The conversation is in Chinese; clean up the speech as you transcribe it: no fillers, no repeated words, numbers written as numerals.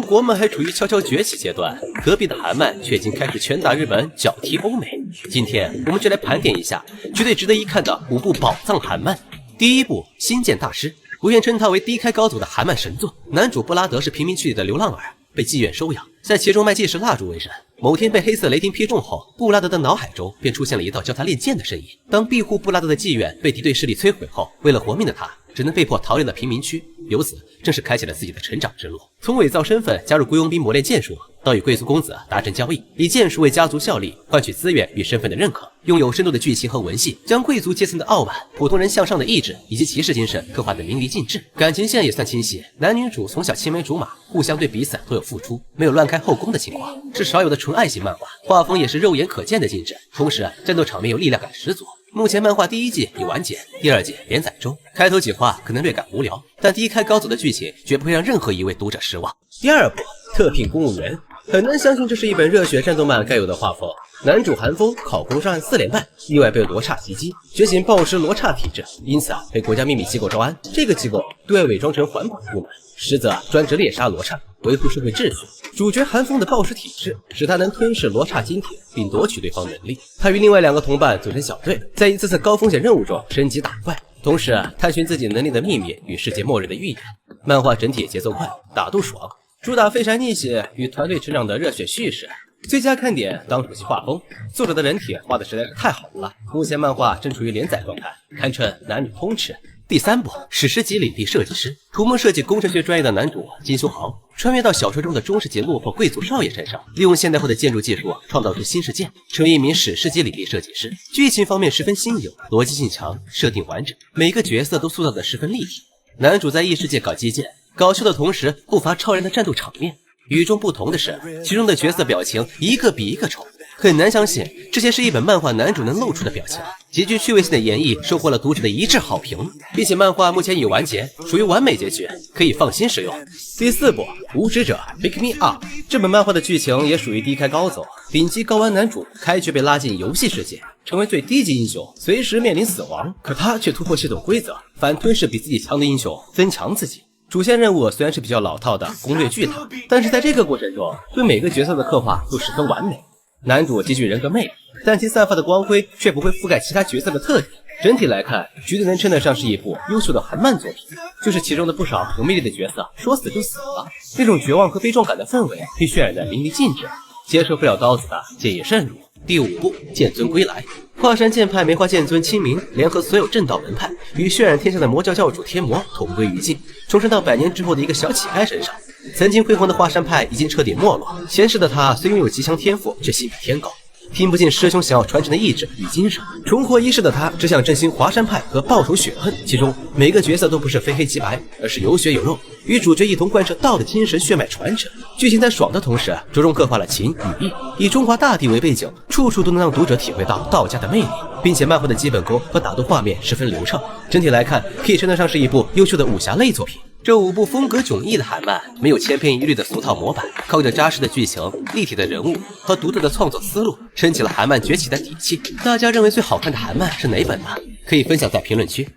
国漫还处于悄悄崛起阶段，隔壁的韩漫却已经开始拳打日本，脚踢欧美。今天我们就来盘点一下绝对值得一看的5部宝藏韩漫。第1部《星舰大师》，古谚称它为低开高走的韩漫神作。男主布拉德是贫民区里的流浪儿，被妓院收养，在其中卖计时蜡烛为生。某天被黑色雷霆劈中后，布拉德的脑海中便出现了一道教他练剑的身影。当庇护布拉德的妓院被敌对势力摧毁后，为了活命的他只能被迫逃离了贫民区，由此正式开启了自己的成长之路。从伪造身份加入雇佣兵磨练剑术，到与贵族公子达成交易，以剑术为家族效力，换取资源与身份的认可。拥有深度的剧情和文戏，将贵族阶层的傲慢、普通人向上的意志以及骑士精神刻画得淋漓尽致。感情线也算清晰，男女主从小青梅竹马，互相对彼此都有付出，没有乱开后宫的情况，是少有的纯爱型漫画。画风也是肉眼可见的精致，同时战斗场面有力量感十足。目前漫画第1季已完结，第2季连载中。开头几话可能略感无聊，但低开高走的剧情绝不会让任何一位读者失望。第2部《特聘公务员》，很难相信这是一本热血战斗漫该有的画风。男主韩风考公上岸4连败，意外被罗刹袭击，觉醒暴食罗刹体质，因此被国家秘密机构招安。这个机构对外伪装成环保部门，实则专职猎杀罗刹，维护社会秩序。主角韩风的暴食体质使他能吞噬罗刹精铁，并夺取对方能力。他与另外2个同伴组成小队，在一次次高风险任务中升级打怪，同时探寻自己能力的秘密与世界末日的预言。漫画整体节奏快，打斗爽，主打废柴逆袭与团队成长的热血叙事。最佳看点当属其画风，作者的人体画的实在是太好了。目前漫画正处于连载状态，堪称男女通吃。第3部史诗级领地设计师，土木设计工程学专业的男主金修豪穿越到小说中的中世纪落魄贵族少爷身上，利用现代化的建筑技术创造出新世界，成为一名史诗级领地设计师。剧情方面十分新颖，逻辑性强，设定完整，每个角色都塑造得十分立体。男主在异世界搞基建，搞笑的同时不乏超人的战斗场面。与众不同的是，其中的角色表情一个比一个丑，很难相信这些是一本漫画男主能露出的表情。极具趣味性的演绎收获了读者的一致好评，并且漫画目前已完结，属于完美结局，可以放心使用。第4部无职者 Pick Me Up， 这本漫画的剧情也属于低开高走，顶级高玩男主开局被拉进游戏世界，成为最低级英雄，随时面临死亡，可他却突破系统规则，反吞噬比自己强的英雄，增强自己。主线任务虽然是比较老套的攻略巨塔，但是在这个过程中，对每个角色的刻画都十分完美。男主极具人格魅力，但其散发的光辉却不会覆盖其他角色的特点。整体来看，绝对能称得上是一部优秀的韩漫作品。就是其中的不少有魅力的角色，说死就死了，那种绝望和悲壮感的氛围被渲染得淋漓尽致，接受不了刀子的建议慎入。第5部剑尊归来，华山剑派梅花剑尊清明联合所有正道门派，与渲染天下的魔教教主天魔同归于尽，重生到100年之后的一个小乞丐身上。曾经辉煌的华山派已经彻底没落，前世的他虽拥有极强天赋，却心比天高，听不进师兄想要传承的意志与精神。重获一世的他只想振兴华山派和报仇雪恨，其中每个角色都不是非黑即白，而是有血有肉，与主角一同贯彻道的精神血脉传承。剧情在爽的同时，着重刻画了情与义，以中华大地为背景，处处都能让读者体会到道家的魅力，并且漫画的基本功和打斗画面十分流畅。整体来看，可以称得上是一部优秀的武侠类作品。这5部风格迥异的韩漫，没有千篇一律的俗套模板，靠着扎实的剧情、立体的人物和独特的创作思路，撑起了韩漫崛起的底气。大家认为最好看的韩漫是哪本呢？可以分享在评论区。